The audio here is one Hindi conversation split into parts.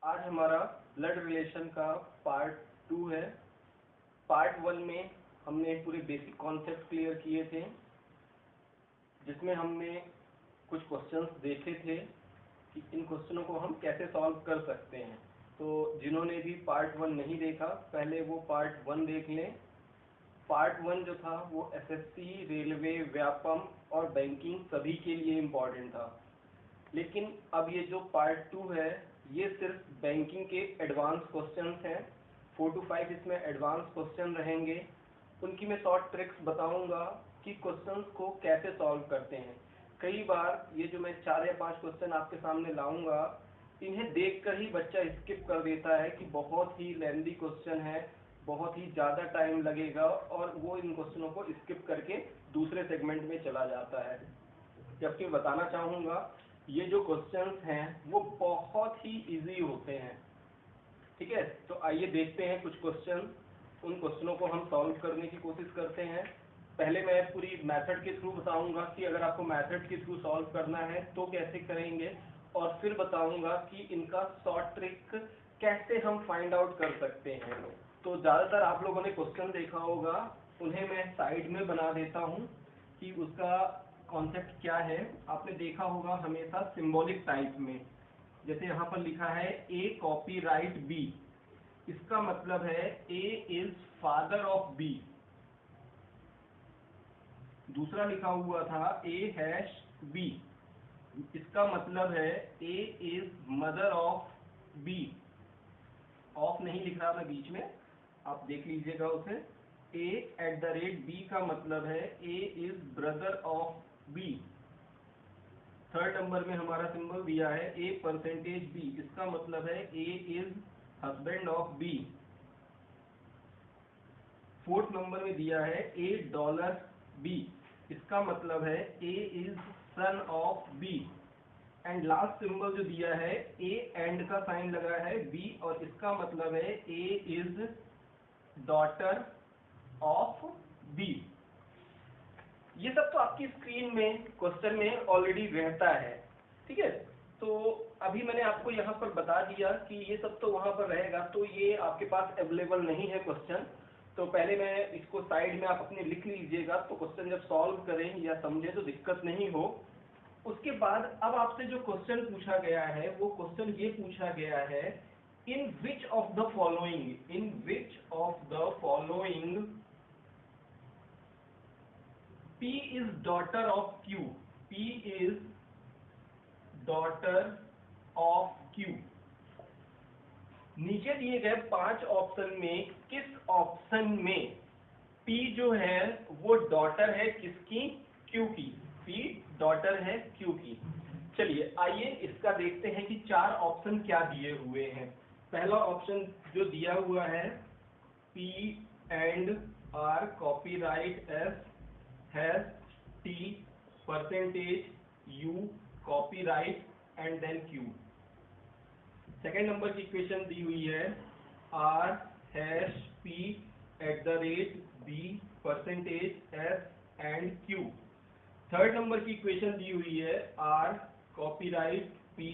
आज हमारा ब्लड रिलेशन का पार्ट 2 है। पार्ट 1 में हमने पूरे बेसिक कॉन्सेप्ट क्लियर किए थे, जिसमें हमने कुछ क्वेश्चंस देखे थे कि इन क्वेश्चनों को हम कैसे सॉल्व कर सकते हैं। तो जिन्होंने भी पार्ट 1 नहीं देखा, पहले वो पार्ट 1 देख लें। पार्ट 1 जो था वो एसएससी, रेलवे, व्यापम और बैंकिंग सभी के लिए इम्पोर्टेंट था। लेकिन अब ये जो पार्ट 2 है, ये सिर्फ बैंकिंग के एडवांस क्वेश्चंस हैं। 4 to 5 इसमें एडवांस क्वेश्चन रहेंगे। उनकी मैं शॉर्ट ट्रिक्स बताऊंगा कि क्वेश्चंस को कैसे सॉल्व करते हैं। कई बार ये जो मैं 4 या 5 क्वेश्चन आपके सामने लाऊंगा, इन्हें देखकर ही बच्चा स्किप कर देता है कि बहुत ही लेंथी क्वेश्चन है, बहुत ही ज़्यादा टाइम लगेगा, और वो इन क्वेश्चनों को स्किप करके दूसरे सेगमेंट में चला जाता है। जबकि बताना चाहूँगा, ये जो क्वेश्चंस हैं वो बहुत ही इजी होते हैं। ठीक है, तो आइए देखते हैं कुछ क्वेश्चन। उन क्वेश्चनों को हम सॉल्व करने की कोशिश करते हैं। पहले मैं पूरी मेथड के थ्रू बताऊंगा कि अगर आपको मेथड के थ्रू सॉल्व करना है तो कैसे करेंगे, और फिर बताऊंगा कि इनका शॉर्ट ट्रिक कैसे हम फाइंड आउट कर सकते हैं। तो ज़्यादातर आप लोगों ने क्वेश्चन देखा होगा, उन्हें मैं साइड में बना देता हूँ कि उसका कॉन्सेप्ट क्या है। आपने देखा होगा हमेशा सिंबॉलिक टाइप में, जैसे यहाँ पर लिखा है ए कॉपीराइट बी, इसका मतलब है A is father of B. दूसरा लिखा हुआ था ए हैश बी, इसका मतलब है A is mother of B. Of नहीं लिख रहा मैं बीच में, आप देख लीजिएगा उसे। a@b का मतलब है A is brother of B. Third number में हमारा सिंबल दिया है a%b, इसका मतलब है a is husband of b। Fourth नंबर में दिया है $a, इसका मतलब है a is son of b। And last symbol जो दिया है a एंड का साइन लगा है b, और इसका मतलब है a is daughter of b। ये सब तो आपकी स्क्रीन में क्वेश्चन में ऑलरेडी रहता है। ठीक है, तो अभी मैंने आपको यहाँ पर बता दिया कि ये सब तो वहाँ पर रहेगा, तो ये आपके पास अवेलेबल नहीं है क्वेश्चन। तो पहले मैं इसको साइड में आप अपने लिख लीजिएगा, तो क्वेश्चन जब सॉल्व करें या समझें तो दिक्कत नहीं हो। उसके बाद अब आपसे जो क्वेश्चन पूछा गया है, वो क्वेश्चन ये पूछा गया है, in which of the following P is daughter of Q. P is daughter of Q. नीचे दिए गए 5 ऑप्शन में किस ऑप्शन में P जो है वो डॉटर है किसकी? Q की। P डॉटर है Q की। चलिए आइए इसका देखते हैं कि 4 ऑप्शन क्या दिए हुए हैं। पहला ऑप्शन जो दिया हुआ है, P and R copyright S has T percentage U copyright and then Q। Second number की इक्वेशन दी हुई है R hash P @B percentage S and Q। Third number की इक्वेशन दी हुई है R copyright P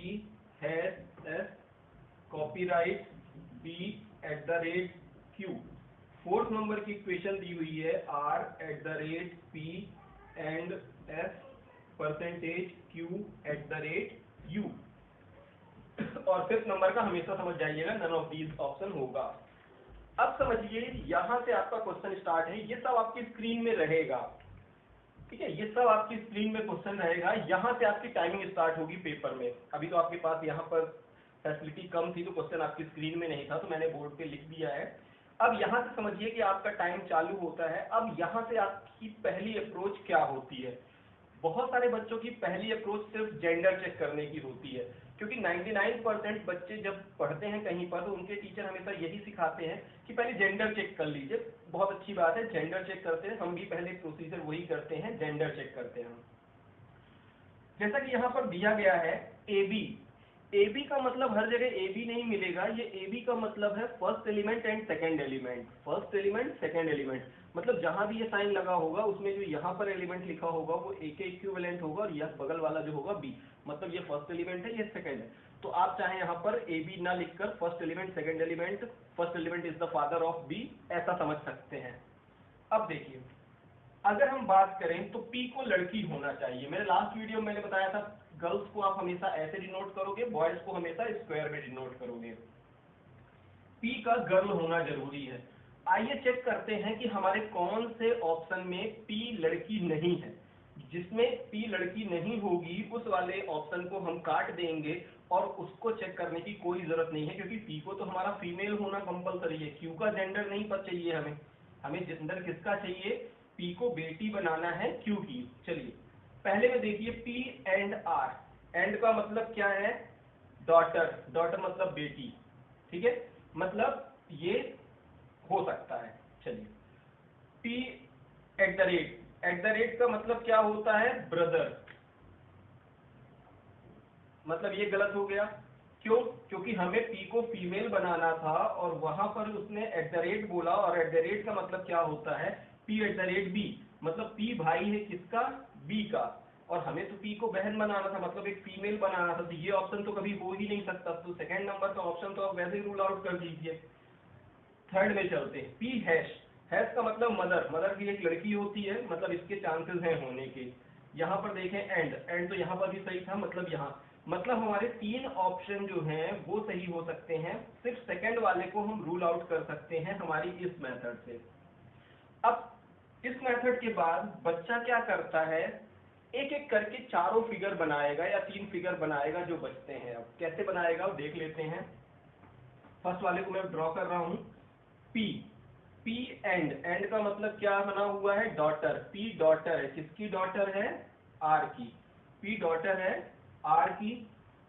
hash S copyright B @Q। Fourth number की इक्वेशन दी हुई है R@P and S percentage Q @U। और फिफ्थ नंबर का हमेशा समझ जाइएगा, नन ऑफ दीज ऑप्शन होगा। अब समझिए, यहां से आपका क्वेश्चन स्टार्ट है, ये सब आपकी स्क्रीन में रहेगा। ठीक है, ये सब आपकी स्क्रीन में क्वेश्चन रहेगा। यहां से आपकी टाइमिंग स्टार्ट होगी पेपर में। अभी तो आपके पास यहाँ पर फैसिलिटी कम थी, तो क्वेश्चन आपकी स्क्रीन में नहीं था, तो मैंने बोर्ड पे लिख दिया है। अब यहाँ से समझिए कि आपका टाइम चालू होता है। अब यहाँ से आपकी पहली अप्रोच क्या होती है? बहुत सारे बच्चों की पहली अप्रोच सिर्फ जेंडर चेक करने की होती है, क्योंकि 99% बच्चे जब पढ़ते हैं कहीं पर, तो उनके टीचर हमेशा यही सिखाते हैं कि पहले जेंडर चेक कर लीजिए। बहुत अच्छी बात है, जेंडर चेक करते हैं, हम भी पहले प्रोसीजर वही करते हैं, जेंडर चेक करते हैं। जैसा कि यहाँ पर दिया गया है ए बी का मतलब हर जगह ए बी नहीं मिलेगा। ये ए बी का मतलब है first element and second element. First element, second element, मतलब जहां भी ये साइन लगा होगा उसमें जो यहाँ पर एलिमेंट लिखा होगा वो ए के इक्विवेलेंट होगा, और यह बगल वाला जो होगा बी, मतलब ये फर्स्ट एलिमेंट है, ये सेकेंड है। तो आप चाहे यहाँ पर ए बी ना लिखकर first element second element, first element is the father of B, ऐसा समझ सकते हैं। अब देखिए अगर हम बात करें तो P को लड़की होना चाहिए। मेरे लास्ट वीडियो में मैंने बताया था गर्ल्स को आप हमेशा ऐसे डिनोट करोगे, बॉयज को हमेशा स्क्वायर में डिनोट करोगे। P का गर्ल होना जरूरी है। आइए चेक करते हैं कि हमारे कौन से ऑप्शन में P लड़की नहीं है। जिसमें P लड़की नहीं होगी उस वाले ऑप्शन को हम काट देंगे और उसको चेक करने की कोई जरूरत नहीं है, क्योंकि P को तो हमारा फीमेल होना कंपलसरी है। Q का जेंडर नहीं पता चाहिए हमें, हमें जेंडर किसका चाहिए, P को बेटी बनाना है Q की। चलिए पहले में देखिए P एंड R, एंड का मतलब क्या है, डॉटर, डॉटर मतलब बेटी, ठीक है, मतलब ये हो सकता है। चलिए P एट द रेट का मतलब क्या होता है, ब्रदर, मतलब ये गलत हो गया। क्यों, क्योंकि हमें P को फीमेल बनाना था और वहां पर उसने एट द रेट बोला, और एट द रेट का मतलब क्या होता है, P eight the rate B, मतलब P भाई है किसका, B का, और हमें तो P को बहन बनाना था, मतलब एक फीमेल बनाना था, तो ये ऑप्शन तो कभी हो ही नहीं सकता। तो सेकंड नंबर का ऑप्शन तो आप वैसे ही रूल आउट कर दीजिए। थर्ड में चलते हैं, P हैश, हैश का मतलब मदर, मदर की एक लड़की होती है, मतलब इसके चांसेस हैं होने के। यहाँ पर देखें एंड, एंड तो यहाँ पर भी सही था, मतलब यहाँ, मतलब हमारे तीन ऑप्शन जो हैं वो सही हो सकते हैं। सिर्फ सेकंड वाले को हम रूल आउट कर सकते हैं हमारी इस मेथड से। अब इस मेथड के बाद बच्चा क्या करता है, एक एक करके चारों फिगर बनाएगा या तीन फिगर बनाएगा जो बचते हैं। अब कैसे बनाएगा देख लेते हैं। फर्स्ट वाले को मैं ड्रॉ कर रहा हूं, P, P एंड, एंड का मतलब क्या बना हुआ है, डॉटर, P डॉटर है, किसकी डॉटर है, R की, P डॉटर है R की।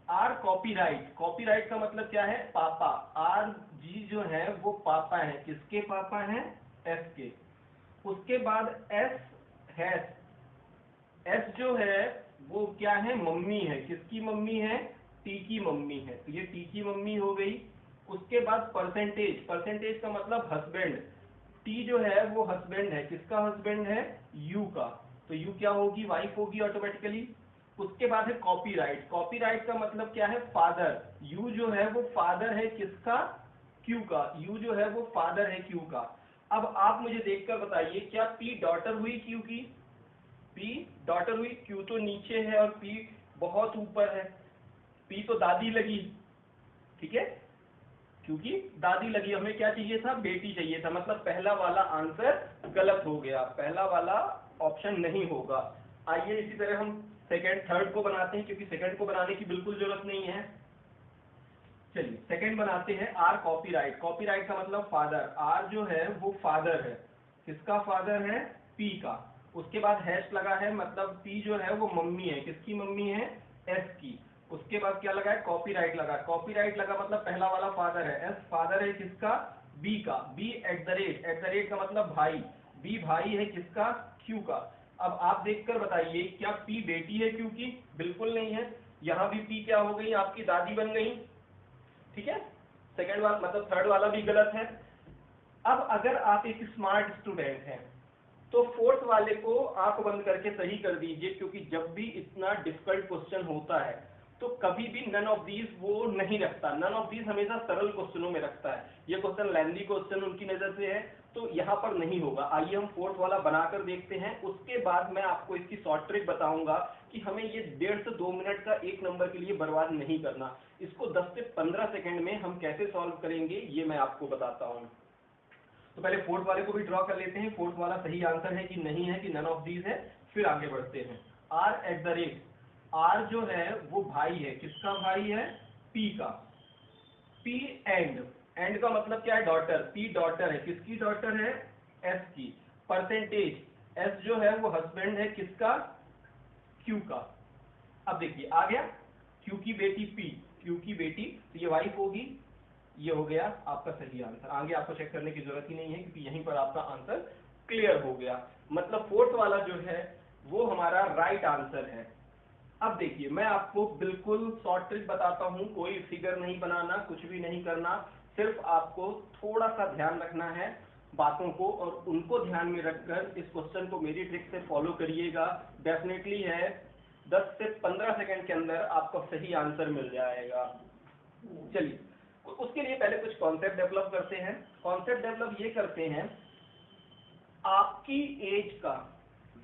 R कॉपीराइट, कॉपीराइट का मतलब क्या है, पापा, R जी जो है वो पापा है, किसके पापा हैं, S के। उसके बाद S हैश, S जो है वो क्या है, मम्मी है, किसकी मम्मी है, T की मम्मी है, तो ये T की मम्मी हो गई। उसके बाद परसेंटेज, परसेंटेज का मतलब हस्बैंड, T जो है वो हस्बैंड है, किसका हस्बैंड है, U का, तो U क्या होगी, वाइफ होगी ऑटोमेटिकली। उसके बाद है कॉपीराइट, कॉपीराइट का मतलब क्या है, फादर, U जो है वो फादर है किसका, Q का, U जो है वो फादर है Q का। अब आप मुझे देखकर बताइए क्या P डॉटर हुई Q की, P डॉटर हुई, Q तो नीचे है और P बहुत ऊपर है, P तो दादी लगी, ठीक है, क्योंकि दादी लगी, हमें क्या चाहिए था, बेटी चाहिए था, मतलब पहला वाला आंसर गलत हो गया, पहला वाला ऑप्शन नहीं होगा। आइए इसी तरह हम सेकंड थर्ड को बनाते हैं, क्योंकि सेकंड को बनाने की बिल्कुल जरूरत नहीं है। चलिए सेकंड बनाते हैं, आर कॉपीराइट, कॉपीराइट का मतलब फादर, आर जो है वो फादर है, किसका फादर है, पी का। उसके बाद हैश लगा है, मतलब पी जो है वो मम्मी है, किसकी मम्मी है, एस की। उसके बाद क्या लगा है, कॉपीराइट लगा, कॉपीराइट लगा मतलब पहला वाला फादर है, एस फादर है किसका, बी का, बी एट द रेट का मतलब भाई, बी भाई है किसका, क्यू का। अब आप देखकर बताइए क्या पी बेटी है क्यू की, बिल्कुल नहीं है, यहाँ भी पी क्या हो गई, आपकी दादी बन गई, ठीक है, सेकंड वाला मतलब थर्ड वाला भी गलत है। अब अगर आप एक स्मार्ट स्टूडेंट हैं तो फोर्थ वाले को आंख बंद करके सही कर दीजिए, क्योंकि जब भी इतना डिफिकल्ट क्वेश्चन होता है तो कभी भी नन ऑफ दीज वो नहीं रखता, नन ऑफ दीज हमेशा सरल क्वेश्चनों में रखता है। ये क्वेश्चन लेंथी क्वेश्चन उनकी नजर से है तो यहाँ पर नहीं होगा। आइए हम फोर्थ वाला बनाकर देखते हैं, उसके बाद मैं आपको इसकी शॉर्ट ट्रिक बताऊंगा कि हमें ये 1.5 से 2 मिनट का एक नंबर के लिए बर्बाद नहीं करना। इसको 10 से 15 सेकंड में हम कैसे सॉल्व करेंगे ये मैं आपको बताता हूँ। तो पहले फोर्थ वाले को भी ड्रॉ कर लेते हैं, फोर्थ वाला सही आंसर है कि नहीं है, कि नन ऑफ दीज है, फिर आगे बढ़ते हैं। R at the rate, R जो है वो भाई है, किसका भाई है, पी का। पी एंड, एंड का मतलब क्या है, डॉटर, पी डॉटर है, किसकी डॉटर है, एस की। परसेंटेज, एस जो है वो हस्बैंड है किसका, क्यू का। अब देखिए आ गया, क्यू की बेटी पी, क्यू की बेटी, तो ये वाइफ होगी, ये हो गया आपका सही आंसर। आगे आपको चेक करने की जरूरत ही नहीं है, क्योंकि यहीं पर आपका आंसर क्लियर हो गया। मतलब फोर्थ वाला जो है वो हमारा राइट आंसर है। अब देखिए मैं आपको बिल्कुल शॉर्ट ट्रिक बताता हूं, कोई फिगर नहीं बनाना, कुछ भी नहीं करना, सिर्फ आपको थोड़ा सा ध्यान रखना है बातों को, और उनको ध्यान में रखकर इस क्वेश्चन को मेरी ट्रिक से फॉलो करिएगा। डेफिनेटली है 10 से 15 सेकंड के अंदर आपको सही आंसर मिल जाएगा। चलिए, उसके लिए पहले कुछ कॉन्सेप्ट डेवलप करते हैं। कॉन्सेप्ट डेवलप ये करते हैं, आपकी एज का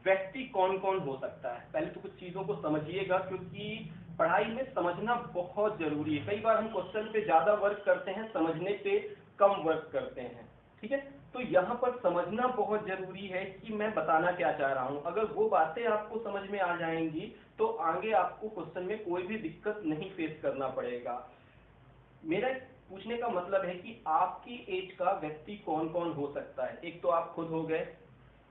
व्यक्ति कौन कौन हो सकता है। पहले तो कुछ चीजों को समझिएगा, क्योंकि पढ़ाई में समझना बहुत जरूरी है। कई बार हम क्वेश्चन पे ज्यादा वर्क करते हैं, समझने पे कम वर्क करते हैं, ठीक है। तो यहाँ पर समझना बहुत जरूरी है कि मैं बताना क्या चाह रहा हूँ। अगर वो बातें आपको समझ में आ जाएंगी तो आगे आपको क्वेश्चन में कोई भी दिक्कत नहीं फेस करना पड़ेगा। मेरा पूछने का मतलब है कि आपकी एज का व्यक्ति कौन कौन हो सकता है। एक तो आप खुद हो गए,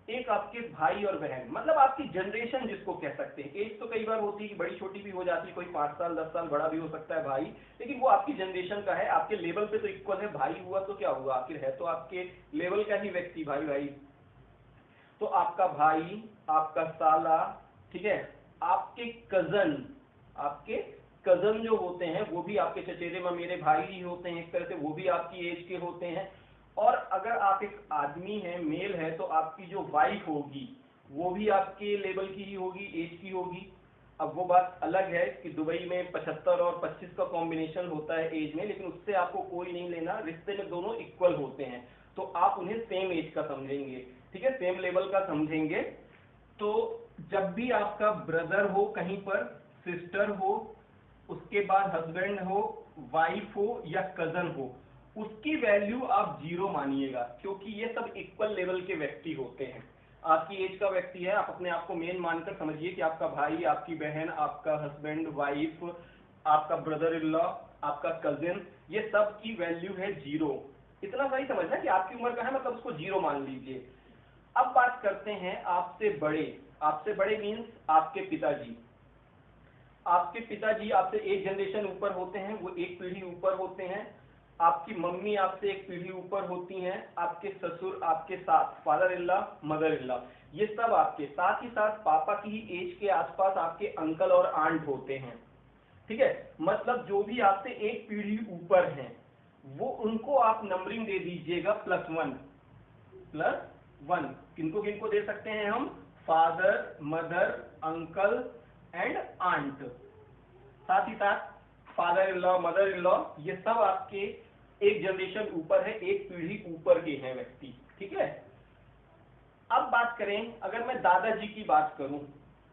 एक आपके भाई और बहन, मतलब आपकी जनरेशन जिसको कह सकते हैं। एज तो कई बार होती है कि बड़ी छोटी भी हो जाती है, कोई 5 साल 10 साल बड़ा भी हो सकता है भाई, लेकिन वो आपकी जनरेशन का है, आपके लेवल पे तो इक्वल है। भाई हुआ तो क्या हुआ, आखिर है तो आपके लेवल का ही व्यक्ति भाई भाई। तो आपका भाई, आपका साला, ठीक है, आपके कजन जो होते हैं वो भी आपके चचेरे ममेरे भाई ही होते हैं, एक तरह से वो भी आपकी एज के होते हैं। और अगर आप एक आदमी हैं, मेल है, तो आपकी जो वाइफ होगी वो भी आपके लेवल की ही होगी, एज की होगी। अब वो बात अलग है कि दुबई में 75 और 25 का कॉम्बिनेशन होता है एज में, लेकिन उससे आपको कोई नहीं लेना, रिश्ते में दोनों इक्वल होते हैं, तो आप उन्हें सेम एज का समझेंगे, ठीक है, सेम लेवल का समझेंगे। तो जब भी आपका ब्रदर हो कहीं पर, सिस्टर हो, उसके बाद हस्बैंड हो, वाइफ हो या कजन हो, उसकी वैल्यू आप 0 मानिएगा, क्योंकि ये सब इक्वल लेवल के व्यक्ति होते हैं। आपकी एज का व्यक्ति है, आप अपने आप को मेन मानकर समझिए कि आपका भाई, आपकी बहन, आपका हस्बैंड, वाइफ, आपका ब्रदर इन लॉ, आपका कजिन, ये सब की वैल्यू है 0। इतना सही समझना कि आपकी उम्र का है, मतलब उसको 0 मान लीजिए। अब बात करते हैं आपसे बड़े। आपसे बड़े मीन्स आपके पिताजी। आपके पिताजी आपसे एक जनरेशन ऊपर होते हैं, वो एक पीढ़ी ऊपर होते हैं। आपकी मम्मी आपसे एक पीढ़ी ऊपर होती हैं। आपके ससुर आपके साथ, father in law, mother in law, ये सब आपके साथ ही साथ पापा की ही एज के आसपास आपके अंकल और आंट होते हैं, ठीक है। मतलब जो भी आपसे एक पीढ़ी ऊपर हैं, वो उनको आप नंबरिंग दे दीजिएगा +1 +1। किनको किनको दे सकते हैं हम, father, mother, uncle and aunt, साथ ही साथ father in law, mother in law, ये सब आपके एक जनरेशन ऊपर है, एक पीढ़ी ऊपर के हैं व्यक्ति, ठीक है। अब बात करें, अगर मैं दादाजी की बात करूं,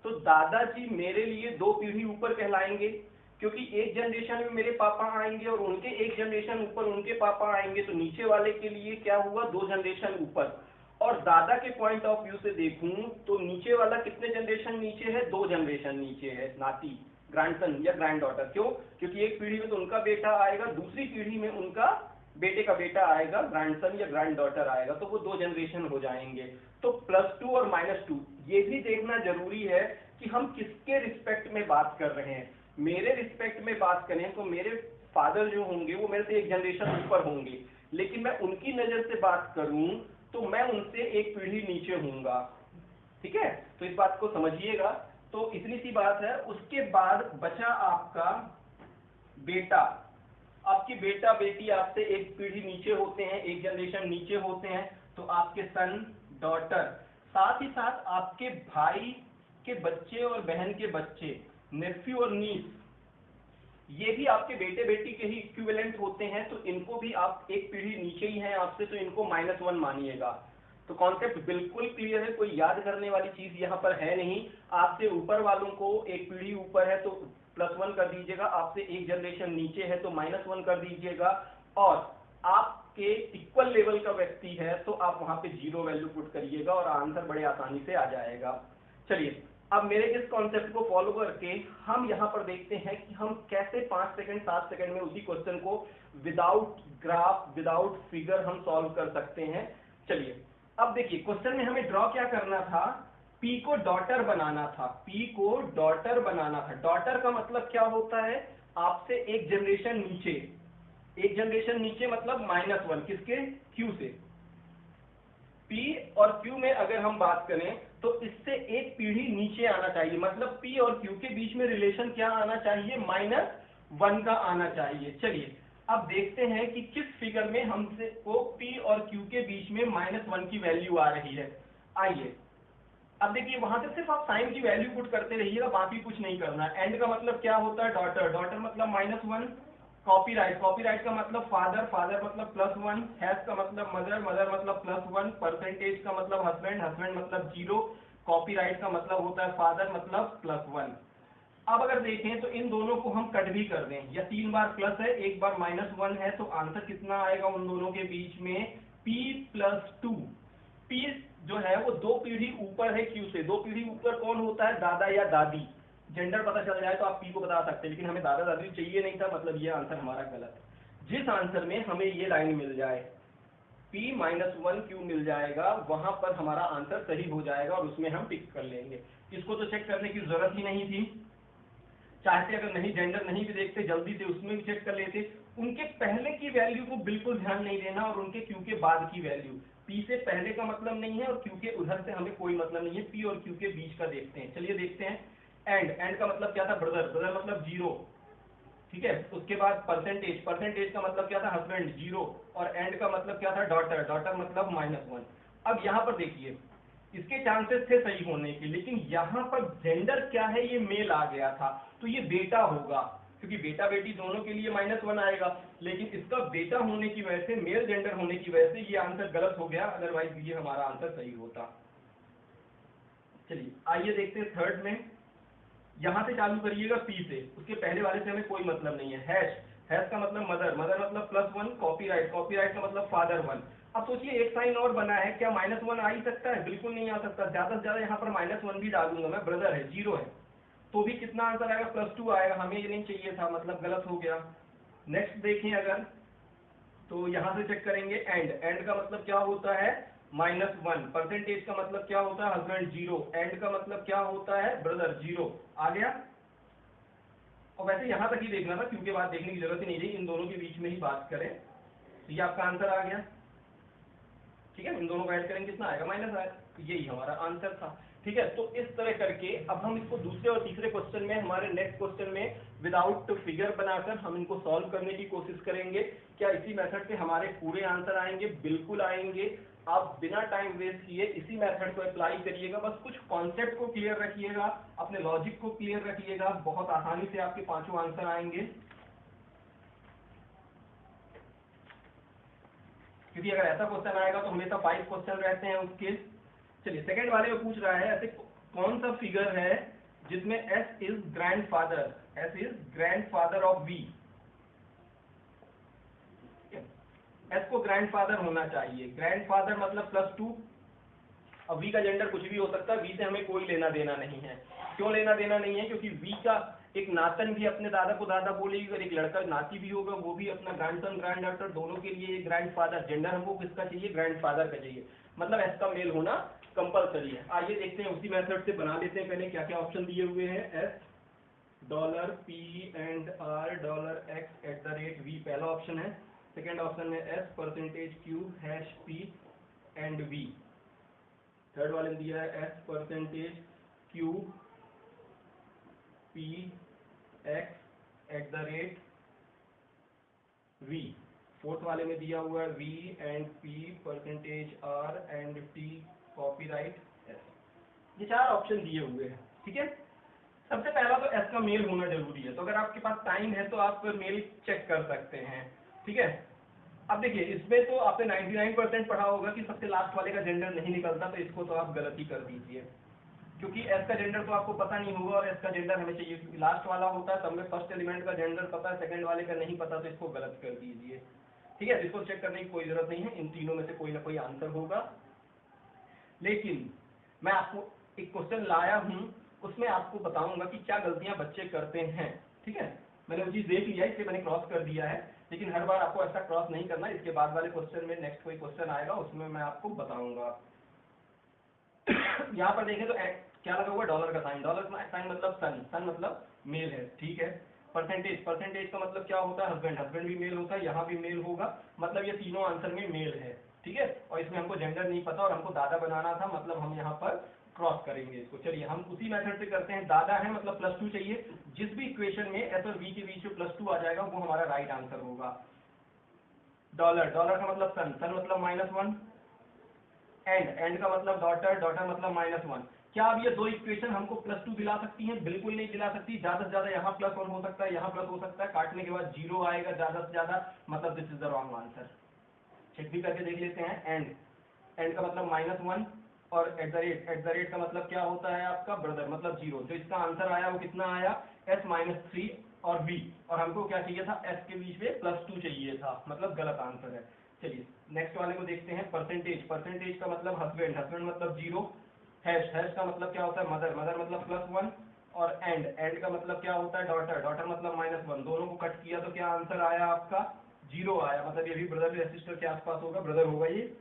तो दादाजी मेरे लिए 2 पीढ़ी ऊपर कहलाएंगे, क्योंकि एक जनरेशन में मेरे पापा आएंगे और उनके एक जनरेशन ऊपर उनके पापा आएंगे, तो नीचे वाले के लिए क्या हुआ, 2 जनरेशन ऊपर। और दादा के पॉइंट ऑफ व्यू से देखूं तो नीचे वाला कितने जनरेशन नीचे है, 2 जनरेशन नीचे है, नाती, ग्रैंडसन या ग्रैंड डॉटर। क्यों, क्योंकि एक पीढ़ी में तो उनका बेटा आएगा, दूसरी पीढ़ी में उनका बेटे का बेटा आएगा, ग्रैंडसन या ग्रैंड डॉटर आएगा, तो वो 2 जनरेशन हो जाएंगे। तो +2 और -2 ये भी देखना जरूरी है कि हम किसके रिस्पेक्ट में बात कर रहे हैं। मेरे रिस्पेक्ट में बात करें तो मेरे फादर जो होंगे वो मेरे से एक जनरेशन ऊपर होंगे, लेकिन मैं उनकी नजर से बात करूं तो मैं उनसे एक पीढ़ी नीचे हूंगा, ठीक है। तो इस बात को समझिएगा। तो इतनी सी बात है। उसके बाद बचा आपका बेटा। आपकी बेटा बेटी आपसे एक पीढ़ी नीचे होते हैं, एक जनरेशन नीचे होते हैं, तो आपके सन, डॉटर, साथ ही साथ आपके भाई के बच्चे और बहन के बच्चे, नेफ्यू और नीस, ये भी आपके बेटे बेटी के ही इक्विवेलेंट होते हैं, तो इनको भी आप एक पीढ़ी नीचे ही हैं आपसे, तो इनको -1 मानिएगा। तो कॉन्सेप्ट बिल्कुल क्लियर है, कोई याद करने वाली चीज यहाँ पर है नहीं। आपसे ऊपर वालों को एक पीढ़ी ऊपर है तो +1 कर दीजिएगा, आपसे एक जनरेशन नीचे है तो -1 कर दीजिएगा, और आपके इक्वल लेवल का व्यक्ति है तो आप वहां पे 0 वैल्यू पुट करिएगा और आंसर बड़े आसानी से आ जाएगा। चलिए, अब मेरे इस कॉन्सेप्ट को फॉलो करके हम यहाँ पर देखते हैं कि हम कैसे 5 सेकंड 7 सेकंड में उसी क्वेश्चन को विदाउट ग्राफ, विदाउट फिगर हम सॉल्व कर सकते हैं। चलिए, अब देखिए क्वेश्चन में हमें ड्रॉ क्या करना था, P को डॉटर बनाना था, P को डॉटर बनाना था। डॉटर का मतलब क्या होता है, आपसे एक जनरेशन नीचे, एक जनरेशन नीचे मतलब -1, किसके, Q से। P और Q में अगर हम बात करें तो इससे एक पीढ़ी नीचे आना चाहिए, मतलब P और Q के बीच में रिलेशन क्या आना चाहिए, -1 का आना चाहिए। चलिए, अब देखते हैं कि किस फिगर में हमसे को P और Q के बीच में -1 की वैल्यू आ रही है। आइए, अब देखिए वहां से सिर्फ आप साइन की वैल्यू पुट करते रहिएगा, बाकी कुछ नहीं करना। एंड का मतलब क्या होता है, डॉटर, डॉटर मतलब -1। कॉपीराइट, कॉपीराइट का मतलब फादर, फादर मतलब +1। हैज का मतलब मदर, मदर मतलब +1। परसेंटेज का मतलब हस्बैंड, हस्बैंड मतलब 0। कॉपीराइट का मतलब होता है फादर मतलब +1। अब अगर देखें तो इन दोनों को हम कट भी कर दें, या 3 बार प्लस है, 1 बार -1 है, तो आंसर कितना आएगा उन दोनों के बीच में, P+2। P जो है वो 2 पीढ़ी ऊपर है Q से। 2 पीढ़ी ऊपर कौन होता है, दादा या दादी। जेंडर पता चल जाए तो आप P को बता सकते हैं, लेकिन हमें दादा दादी चाहिए नहीं था, मतलब ये आंसर हमारा गलत है। जिस आंसर में हमें ये लाइन मिल जाए, P-1Q मिल जाएगा, वहां पर हमारा आंसर सही हो जाएगा और उसमें हम टिक कर लेंगे। इसको तो चेक करने की जरूरत ही नहीं थी, चाहते अगर नहीं जेंडर नहीं भी देखते जल्दी से उसमें भी चेक कर लेते। उनके पहले की वैल्यू को बिल्कुल ध्यान नहीं देना, और उनके क्यू के बाद की वैल्यू। पी से पहले का मतलब नहीं है और क्यू के उधर से हमें कोई मतलब नहीं है, पी और क्यू के बीच का देखते हैं। चलिए देखते हैं। एंड, एंड का मतलब क्या था, ब्रदर, ब्रदर मतलब 0, ठीक है। उसके बाद परसेंटेज, परसेंटेज का मतलब क्या था, हस्बैंड 0। और एंड का मतलब क्या था, डॉटर, डॉटर मतलब -1। अब यहाँ पर देखिए, इसके चांसेस थे सही होने के, लेकिन यहाँ पर जेंडर क्या है, ये मेल आ गया था, तो ये बेटा होगा, क्योंकि बेटा बेटी दोनों के लिए -1 आएगा। लेकिन इसका बेटा होने की वजह से, मेल जेंडर होने की वजह से ये आंसर गलत हो गया, अदरवाइज ये हमारा आंसर सही होता। चलिए आइए देखते हैं थर्ड में। यहां से चालू करिएगा पी से, उसके पहले वाले से हमें कोई मतलब नहीं है। हैश, हैश का मतलब मदर, मदर मतलब +1। कॉपीराइट, कॉपीराइट का मतलब फादर 1। अब सोचिए एक साइन और बना है, क्या -1 आ ही सकता है, बिल्कुल नहीं आ सकता। ज्यादा से ज्यादा यहाँ पर -1 भी डालूंगा मैं, ब्रदर है 0 है, तो भी कितना आंसर आएगा, +2 आएगा। हमें ये नहीं चाहिए था, मतलब गलत हो गया। नेक्स्ट देखें अगर, तो यहां से चेक करेंगे। एंड, एंड का मतलब क्या होता है, -1। परसेंटेज का मतलब क्या होता है, हस्बैंड 0। एंड का मतलब क्या होता है, ब्रदर 0। आ गया। और वैसे यहां तक ही देखना था, क्योंकि बात देखने की जरूरत ही नहीं थी, इन दोनों के बीच में ही बात करें। तो ये आपका आंसर आ गया, ठीक है। इन दोनों को ऐड करेंगे कितना आएगा, -1, तो यही हमारा आंसर था, ठीक है। तो इस तरह करके अब हम इसको दूसरे और तीसरे क्वेश्चन में, हमारे नेक्स्ट क्वेश्चन में विदाउट फिगर बनाकर हम इनको सॉल्व करने की कोशिश करेंगे। क्या इसी मेथड से हमारे पूरे आंसर आएंगे, बिल्कुल आएंगे। आप बिना टाइम वेस्ट किए इसी मेथड को अप्लाई करिएगा, बस कुछ कॉन्सेप्ट को क्लियर रखिएगा, अपने लॉजिक को क्लियर रखिएगा, बहुत आसानी से आपके पांचों आंसर आएंगे। क्योंकि अगर ऐसा क्वेश्चन आएगा तो हमेशा 5 क्वेश्चन रहते हैं उसके। चलिए सेकंड वाले में पूछ रहा है, ऐसे कौन सा फिगर है जिसमें S is grandfather, S is grandfather of V. S को ग्रैंडफादर होना चाहिए, ग्रैंडफादर मतलब +2। अब वी का जेंडर कुछ भी हो सकता है, वी से हमें कोई लेना देना नहीं है। क्यों लेना देना नहीं है, क्योंकि वी का एक नातन भी अपने दादा को दादा बोलेगी, और एक लड़का नाती भी होगा, वो भी अपना ग्रैंडसन ग्रैंड डॉटर, दोनों के लिए ग्रैंडफादर। जेंडर हमको किसका चाहिए, ग्रैंडफादर का चाहिए, मतलब एस का मेल होना कंपलसरी है। आइए देखते हैं, उसी मेथड से बना लेते हैं। पहले क्या क्या ऑप्शन दिए हुए हैं, एस $P&R$X@v पहला ऑप्शन है। सेकेंड ऑप्शन है S %Q #P and V। Third वाले में दिया है S%Q P X@V। फोर्थ वाले में दिया हुआ है V and P %R and T copyright S। ये 4 ऑप्शन दिए हुए हैं, ठीक है। सबसे पहला तो एस का मेल होना जरूरी है, तो अगर आपके पास टाइम है तो आप मेल चेक कर सकते हैं, ठीक है। अब देखिए इसमें तो आपने 99% पढ़ा होगा कि सबसे लास्ट वाले का जेंडर नहीं निकलता, तो इसको तो आप गलत ही कर दीजिए, क्योंकि एस का जेंडर तो आपको पता नहीं होगा, और एस का जेंडर हमें चाहिए, क्योंकि लास्ट वाला होता है तब में फर्स्ट एलिमेंट का जेंडर पता है, सेकंड वाले का नहीं पता, तो इसको गलत कर दीजिए, ठीक है। इसको चेक करने की कोई जरूरत नहीं है, इन तीनों में से कोई ना कोई आंसर होगा। लेकिन मैं आपको एक क्वेश्चन लाया हूं, उसमें आपको बताऊंगा कि क्या गलतियां बच्चे करते हैं, ठीक है। मैंने वो चीज देख लिया, इसलिए मैंने क्रॉस कर दिया है, लेकिन हर बार आपको ऐसा क्रॉस नहीं करना। इसके बाद वाले क्वेश्चन में नेक्स्ट कोई क्वेश्चन आएगा, उसमें मैं आपको बताऊंगा। यहाँ पर देखें तो क्या लगा हुआ, डॉलर का साइन, डॉलर का साइन मतलब सन, सन मतलब मेल है, ठीक है। परसेंटेज, परसेंटेज का मतलब क्या होता है, हस्बैंड, हस्बैंड भी मेल होता है, यहाँ भी मेल होगा, मतलब ये तीनों आंसर में मेल है, ठीक है। और इसमें हमको जेंडर नहीं पता और हमको दादा बनाना था, मतलब हम यहाँ पर क्रॉस करेंगे इसको। चलिए हम उसी मेथड से करते हैं, दादा है मतलब +2 चाहिए, जिस भी इक्वेशन में एस और वी के बीच में +2 आ जाएगा वो हमारा राइट आंसर होगा। डॉलर, डॉलर का मतलब सन, सन मतलब -1। एंड, एंड का मतलब डॉटर, डॉटर मतलब -1। क्या अब ये दो इक्वेशन हमको +2 दिला सकती हैं? बिल्कुल नहीं दिला सकती। ज्यादा से ज्यादा यहाँ +1 हो सकता है, यहाँ प्लस हो सकता है, काटने के बाद 0 आएगा ज्यादा से ज्यादा, मतलब this is the wrong answer. Check भी करके देख लेते हैं। एंड का मतलब -1 और एट द रेट का मतलब क्या होता है आपका? ब्रदर, मतलब 0। जो इसका आंसर आया वो कितना आया? s-3 और v, और हमको क्या चाहिए था? s के बीच में +2 चाहिए था, मतलब गलत आंसर है। चलिए नेक्स्ट वाले को देखते हैं। परसेंटेज का मतलब हस्बैंड मतलब 0। हैश का मतलब क्या होता है? मदर मतलब +1, और एंड का मतलब क्या होता है? डॉटर मतलब -1। दोनों को कट किया तो क्या आंसर आया आपका? 0 आया, मतलब ये भी ब्रदर या सिस्टर के आसपास होगा, ब्रदर होगा ये।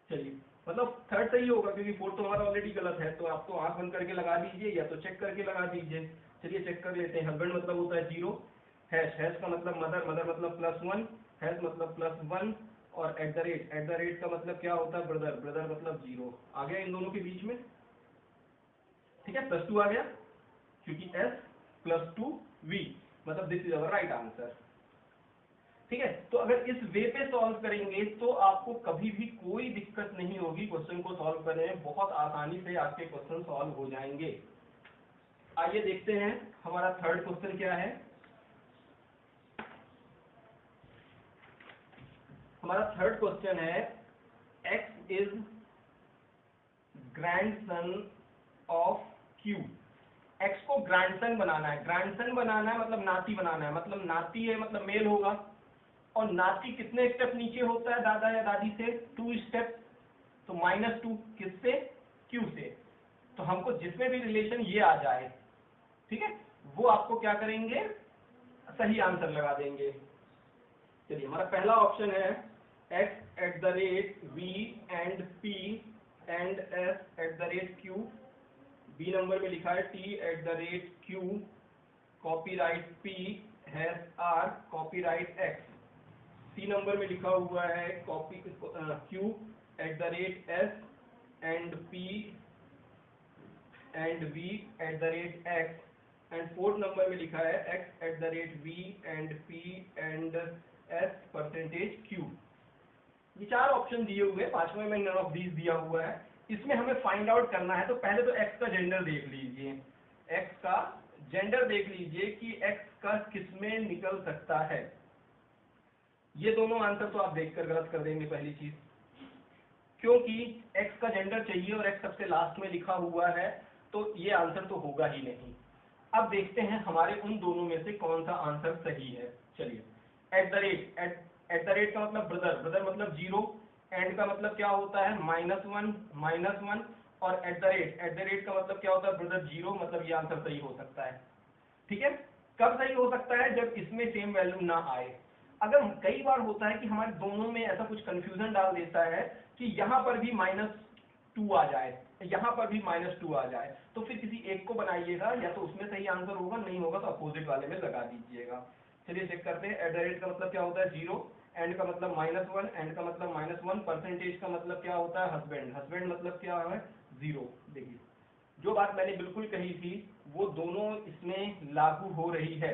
चलिए, मतलब थर्ड सही होगा क्योंकि फोर्थ तो हमारा ऑलरेडी गलत है, तो आप तो आंख बंद करके लगा दीजिए या तो चेक करके लगा दीजिए। चलिए चेक कर लेते हैं। हस्बैंड मतलब होता है 0, हैश का मतलब मदर मतलब +1, हैश मतलब +1, और एट द रेट का मतलब क्या होता है? ब्रदर मतलब 0। आ गया इन दोनों के बीच में, ठीक है, +2 आ गया क्योंकि s+2v, मतलब this is our right answer. ठीक है, तो अगर इस वे पे सॉल्व करेंगे तो आपको कभी भी कोई दिक्कत नहीं होगी क्वेश्चन को सॉल्व करने में, बहुत आसानी से आपके क्वेश्चन सॉल्व हो जाएंगे। आइए देखते हैं हमारा थर्ड क्वेश्चन क्या है। हमारा थर्ड क्वेश्चन है, x is grandson of q। x को ग्रैंडसन बनाना है। ग्रैंडसन बनाना है मतलब नाती बनाना है, मतलब नाती है मतलब मेल होगा, और नाती कितने स्टेप नीचे होता है दादा या दादी से? 2 स्टेप। तो -2 किससे? q से। तो हमको जिसमें भी रिलेशन ये आ जाए, ठीक है, वो आपको क्या करेंगे? सही आंसर लगा देंगे। चलिए हमारा पहला ऑप्शन है x@v and p and s@q। B नंबर में लिखा है t@q, copyright p, hash r, copyright x। C नंबर में लिखा हुआ है q@s and p and v@x, and fourth नंबर में लिखा है x@v and p and s%q। ये 4 ऑप्शन दिए हुए हैं, पांचवें में नन ऑफ दीज दिया हुआ है। इसमें हमें फाइंड आउट करना है, तो पहले तो x का जेंडर देख लीजिए। x का जेंडर देख लीजिए कि x का किसमें निकल सकता है। ये दोनों आंसर तो आप देखकर गलत कर देंगे पहली चीज, क्योंकि x का जेंडर चाहिए और x सबसे लास्ट में लिखा हुआ है, तो ये आंसर तो होगा ही नहीं। अब देखते हैं हमारे उन दोनों में से कौन सा आंसर सही है। चलिए, एट द रेट का मतलब ब्रदर मतलब 0, एंड का मतलब क्या होता है? -1, और एट द रेट का मतलब क्या होता है? ब्रदर 0, मतलब ये आंसर सही हो सकता है। ठीक है, कब सही हो सकता है? जब इसमें सेम वैल्यू ना आए। अगर कई बार होता है कि हमारे दोनों में ऐसा कुछ कंफ्यूजन डाल देता है कि यहाँ पर भी -2 आ जाए, यहाँ पर भी -2 आ जाए, तो फिर किसी एक को बनाइएगा, या तो उसमें सही आंसर होगा, नहीं होगा तो अपोजिट वाले में लगा दीजिएगा। चलिए चेक करते हैं। एट द रेट का मतलब क्या होता है? 0, एंड का मतलब -1, एंड का मतलब -1, परसेंटेज का मतलब क्या होता है? हस्बैंड मतलब क्या है? 0। देखिए, जो बात मैंने बिल्कुल कही थी वो दोनों इसमें लागू हो रही है।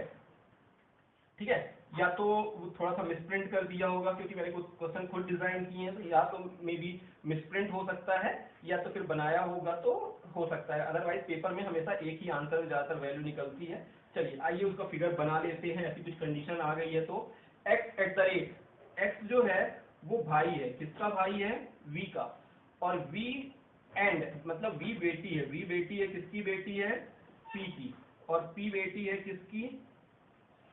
ठीक है, या तो वो थोड़ा सा मिसप्रिंट कर दिया होगा क्योंकि मैंने कुछ क्वेश्चन खुद डिजाइन किए हैं, तो या तो मे बी मिसप्रिंट हो सकता है, या तो फिर बनाया होगा तो हो सकता है। अदरवाइज पेपर में हमेशा एक ही आंसर में ज्यादातर वैल्यू निकलती है। चलिए आइए उसका फिगर बना लेते हैं। ऐसी कुछ कंडीशन आ गई है तो x जो है वो भाई है, किसका भाई है? v का, और v एंड मतलब v बेटी है। v बेटी है, किसकी बेटी है? p की, और p बेटी है किसकी?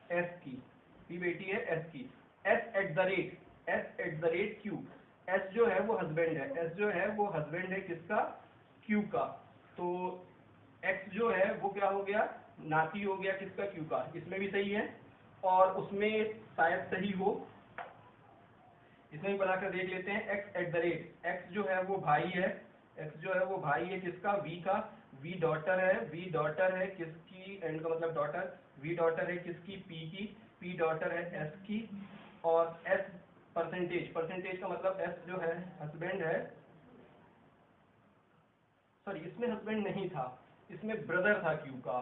s की। p बेटी है s की। s@q। s जो है वो हस्बैंड है, s जो है वो हस्बैंड है किसका? q का। तो x जो है वो क्या हो गया? नाती हो गया किसका? q का। इसमें भी सही है, और उसमें शायद सही हो, इसमें भी बनाकर देख लेते हैं। x जो है वो भाई है, x जो है वो भाई है किसका? v का। v डॉटर है किसकी? एंड का मतलब डॉटर। v डॉटर है किसकी? p की। p डॉटर है s की, और s परसेंटेज का मतलब s जो है हस्बैंड है, सॉरी इसमें हस्बैंड नहीं था, इसमें ब्रदर था q का।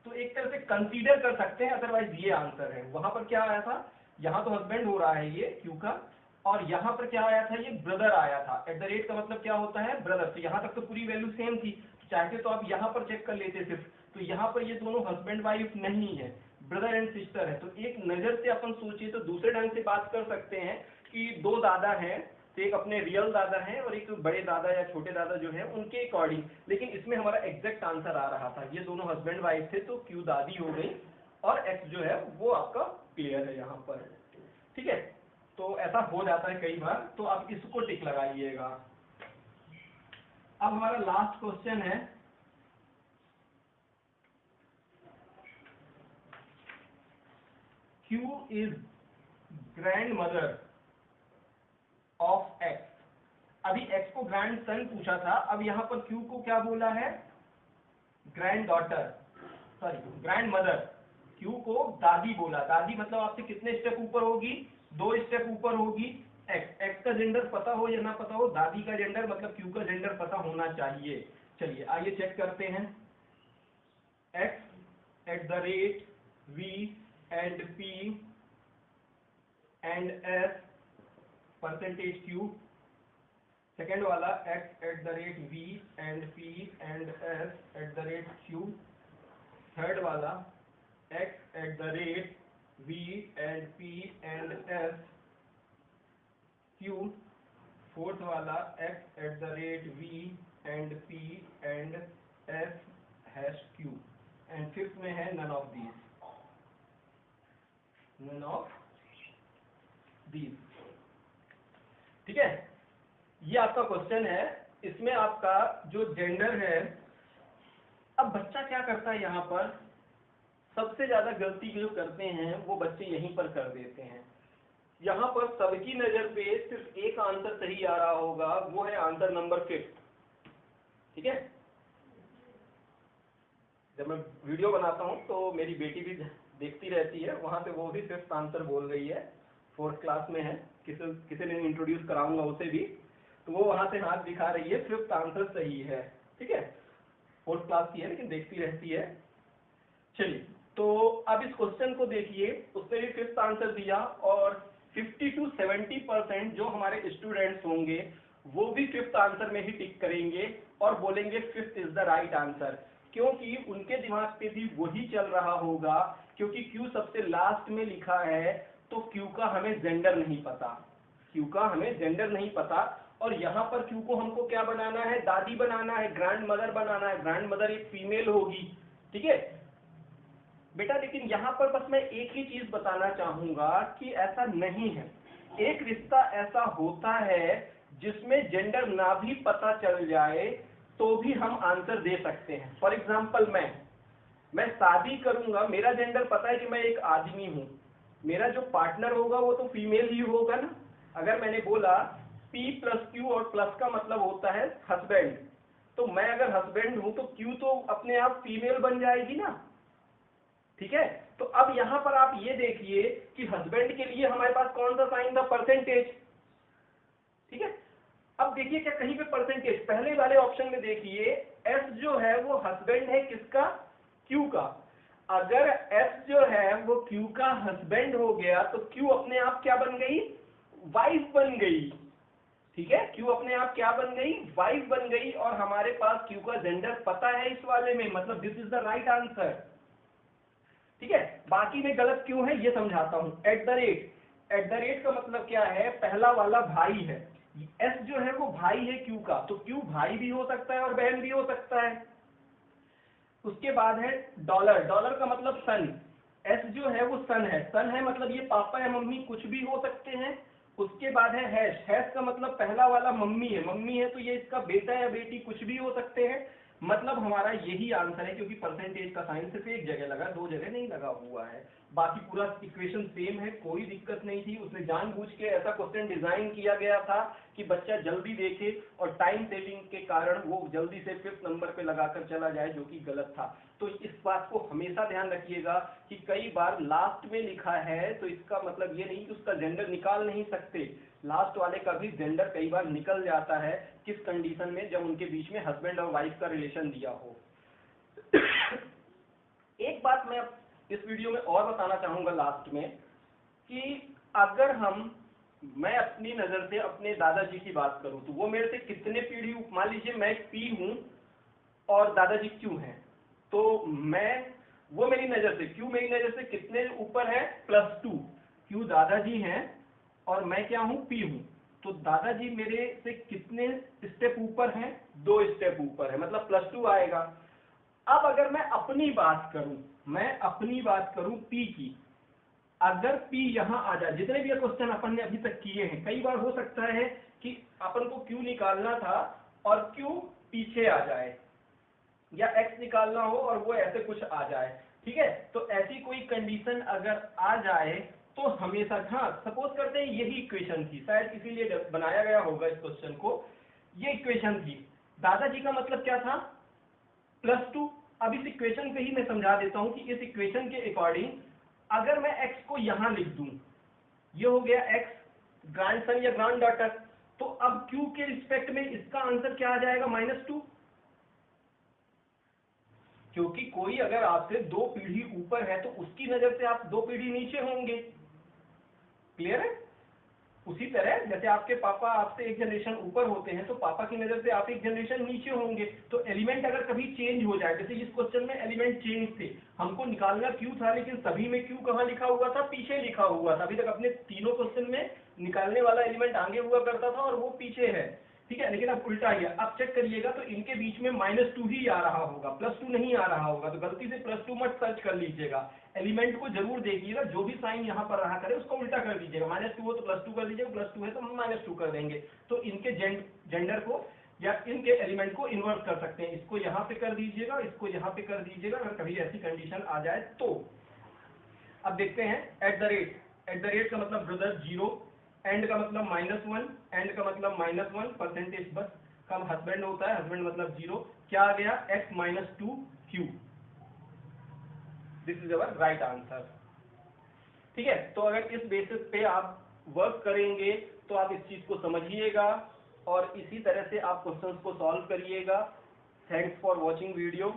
तो एक तरह से कंसीडर कर सकते हैं, अदरवाइज ये आंसर है। वहां पर क्या आया था? यहाँ तो हस्बैंड हो रहा है ये q का, और यहाँ पर क्या आया था? ये ब्रदर आया था। एट द रेट का मतलब क्या होता है? ब्रदर। तो यहाँ तक तो पूरी वैल्यू सेम थी, चाहते तो आप यहाँ पर चेक कर लेते सिर्फ, तो यहाँ पर ये दोनों हस्बैंड वाइफ नहीं है, ब्रदर एंड सिस्टर है। तो एक नजर से अपन सोचिए तो दूसरे ढंग से बात कर सकते हैं कि दो दादा हैं, तो एक अपने रियल दादा हैं और एक बड़े दादा या छोटे दादा जो है उनके अकॉर्डिंग। लेकिन इसमें हमारा एग्जैक्ट आंसर आ रहा था, ये दोनों हस्बैंड वाइफ थे, तो क्यू दादी हो गई और एक्स जो है वो आपका क्लियर है यहाँ पर। ठीक है, तो ऐसा हो जाता है कई बार, तो आप इसको टिक लगाइएगा। अब हमारा लास्ट क्वेश्चन है, Q is grandmother of X। अभी X को ग्रैंड सन पूछा था, अब यहाँ पर Q को क्या बोला है, grand daughter, sorry grand mother. Q को दादी बोला, दादी मतलब आपसे कितने स्टेप ऊपर होगी, 2 स्टेप ऊपर होगी। X का जेंडर पता हो या ना पता हो, दादी का जेंडर मतलब Q का जेंडर पता होना चाहिए। चलिए आइए चेक करते हैं। X@V and P and S percentage Q। Second वाला X@V and P and S @Q। Third वाला X@V and P and S Q। Fourth वाला X@V and P and S Q। And fifth में है none of these, none of these। ठीक है, ये आपका क्वेश्चन है, इसमें आपका जो जेंडर है। अब बच्चा क्या करता है, यहाँ पर सबसे ज्यादा गलती जो करते हैं वो बच्चे यहीं पर कर देते हैं। यहाँ पर सबकी नजर पे सिर्फ एक आंसर सही आ रहा होगा, वो है आंसर नंबर 5। ठीक है, जब मैं वीडियो बनाता हूँ तो मेरी बेटी भी देखती रहती है, वहां पे वो भी 5th आंसर बोल रही है, 4th क्लास में है, किसी ने इंट्रोड्यूस कराऊंगा उसे भी, तो वो वहां से हाथ दिखा रही है, 5th आंसर सही है। ठीक है, 4th क्लास की है लेकिन देखती रहती है। चलिए, तो अब इस क्वेश्चन को देखिए, उसने भी 5th आंसर दिया और 50 to 70% जो हमारे स्टूडेंट्स होंगे वो भी 5th आंसर में ही टिक करेंगे और बोलेंगे 5th is the right answer, क्योंकि उनके दिमाग पे भी वही चल रहा होगा, क्योंकि Q सबसे लास्ट में लिखा है, तो Q का हमें जेंडर नहीं पता, Q का हमें जेंडर नहीं पता। और यहाँ पर Q को हमको क्या बनाना है, दादी बनाना है, ग्रैंड मदर बनाना है, ग्रैंड मदर एक फीमेल होगी। ठीक है बेटा, लेकिन यहाँ पर बस मैं एक ही चीज बताना चाहूंगा कि ऐसा नहीं है। एक रिश्ता ऐसा होता है जिसमें जेंडर ना भी पता चल जाए तो भी हम आंसर दे सकते हैं। फॉर एग्जाम्पल मैं शादी करूंगा, मेरा जेंडर पता है कि मैं एक आदमी हूं, मेरा जो पार्टनर होगा वो तो फीमेल ही होगा ना। अगर मैंने बोला P+Q और प्लस का मतलब होता है हस्बैंड, तो मैं अगर हस्बैंड हूं तो Q तो अपने आप फीमेल बन जाएगी ना। ठीक है, तो अब यहां पर आप ये देखिए कि हस्बैंड के लिए हमारे पास कौन सा साइन था, परसेंटेज। ठीक है, अब देखिए क्या कहीं पे परसेंटेज, पहले वाले ऑप्शन में देखिए एस जो है वो हस्बैंड है किसका, क्यू का। अगर एस जो है वो क्यू का हस्बैंड हो गया तो क्यू अपने आप क्या बन गई, वाइफ बन गई। ठीक है, क्यू अपने आप क्या बन गई, वाइफ बन गई, और हमारे पास क्यू का जेंडर पता है इस वाले में, मतलब this is the right answer. ठीक है, बाकी में गलत क्यों है ये समझाता हूं। एट द रेट का मतलब क्या है, पहला वाला भाई है, एस जो है वो भाई है क्यू का, तो क्यू भाई भी हो सकता है और बहन भी हो सकता है। उसके बाद है डॉलर का मतलब सन, एस जो है वो सन है मतलब ये पापा या मम्मी कुछ भी हो सकते हैं। उसके बाद है हैश का मतलब पहला वाला मम्मी है तो ये इसका बेटा या बेटी कुछ भी हो सकते हैं। मतलब हमारा यही आंसर है, क्योंकि परसेंटेज का साइन सिर्फ एक जगह लगा, 2 जगह नहीं लगा हुआ है। बाकी पूरा इक्वेशन सेम है, कोई दिक्कत नहीं थी। उसने जानबूझ के ऐसा क्वेश्चन डिजाइन किया गया था कि बच्चा जल्दी देखे और टाइम सेविंग के कारण वो जल्दी से 5th नंबर पे लगाकर चला जाए, जो कि गलत था। तो इस बात को हमेशा ध्यान रखिएगा कि कई बार लास्ट में लिखा है तो इसका मतलब ये नहीं कि उसका जेंडर निकाल नहीं सकते, लास्ट वाले का भी जेंडर कई बार निकल जाता है। किस कंडीशन में, जब उनके बीच में हस्बैंड और वाइफ का रिलेशन दिया हो। एक बात मैं इस वीडियो में और बताना चाहूंगा लास्ट में, कि अगर मैं अपनी नजर से अपने दादाजी की बात करूं तो वो मेरे से कितने पीढ़ी, मान लीजिए मैं एक पी हूं और दादाजी क्यू हैं, तो मैं वो मेरी नजर से क्यू मेरी नजर से कितने ऊपर है, +2। क्यू दादाजी हैं और मैं क्या हूं, पी हूं, तो दादाजी मेरे से कितने स्टेप ऊपर हैं, 2 स्टेप ऊपर है, मतलब +2 आएगा। अब अगर मैं अपनी बात करूं पी की, अगर P यहाँ आ जाए, जितने भी ये क्वेश्चन अपन ने अभी तक किए हैं, कई बार हो सकता है कि अपन को Q निकालना था और Q पीछे आ जाए, या X निकालना हो और वो ऐसे कुछ आ जाए, ठीक है। तो ऐसी कोई कंडीशन अगर आ जाए तो हमेशा, हाँ सपोज करते हैं यही इक्वेशन थी, शायद इसीलिए बनाया गया होगा इस क्वेश्चन को, ये इक्वेशन थी, दादाजी का मतलब क्या था, +2। अब इस इक्वेशन पे ही मैं समझा देता हूं कि इस इक्वेशन के अकॉर्डिंग अगर मैं x को यहां लिख दूं, ये हो गया x ग्रैंडसन या ग्रैंड डॉटर, तो अब q के रिस्पेक्ट में इसका आंसर क्या आ जाएगा, -2, क्योंकि कोई अगर आपसे 2 पीढ़ी ऊपर है तो उसकी नजर से आप 2 पीढ़ी नीचे होंगे, क्लियर है। उसी तरह जैसे आपके पापा आपसे एक जनरेशन ऊपर होते हैं तो पापा की नजर से आप एक जनरेशन नीचे होंगे। तो एलिमेंट अगर कभी चेंज हो जाए, जैसे इस क्वेश्चन में एलिमेंट चेंज थे, हमको निकालना क्यू था लेकिन सभी में क्यू कहाँ लिखा हुआ था, पीछे लिखा हुआ था। अभी तक अपने तीनों क्वेश्चन में निकालने वाला एलिमेंट आगे हुआ करता था और वो पीछे है, ठीक है। लेकिन अब उल्टा ही है, अब चेक करिएगा तो इनके बीच में -2 ही आ रहा होगा, +2 नहीं आ रहा होगा, तो गलती से +2 मत सर्च कर लीजिएगा, एलिमेंट को जरूर देखिएगा, जो भी साइन यहाँ पर रहा करे उसको उल्टा कर दीजिएगा, -2 हो तो +2 कर दीजिएगा, +2 है तो -2 कर देंगे। तो इनके जेंडर को या इनके एलिमेंट को इन्वर्स कर सकते हैं, इसको यहाँ पे कर दीजिएगा, इसको यहाँ पे कर दीजिएगा, अगर कभी ऐसी कंडीशन आ जाए तो। अब देखते हैं एट द रेट का मतलब ब्रदर 0, एंड का मतलब -1, एंड का मतलब -1, परसेंटेज बस का हस्बैंड होता है, हस्बैंड मतलब 0, क्या आ गया, x - 2q, this is our right answer, ठीक है। तो अगर इस बेसिस पे आप वर्क करेंगे तो आप इस चीज को समझिएगा और इसी तरह से आप क्वेश्चंस को सॉल्व करिएगा। Thanks for watching video.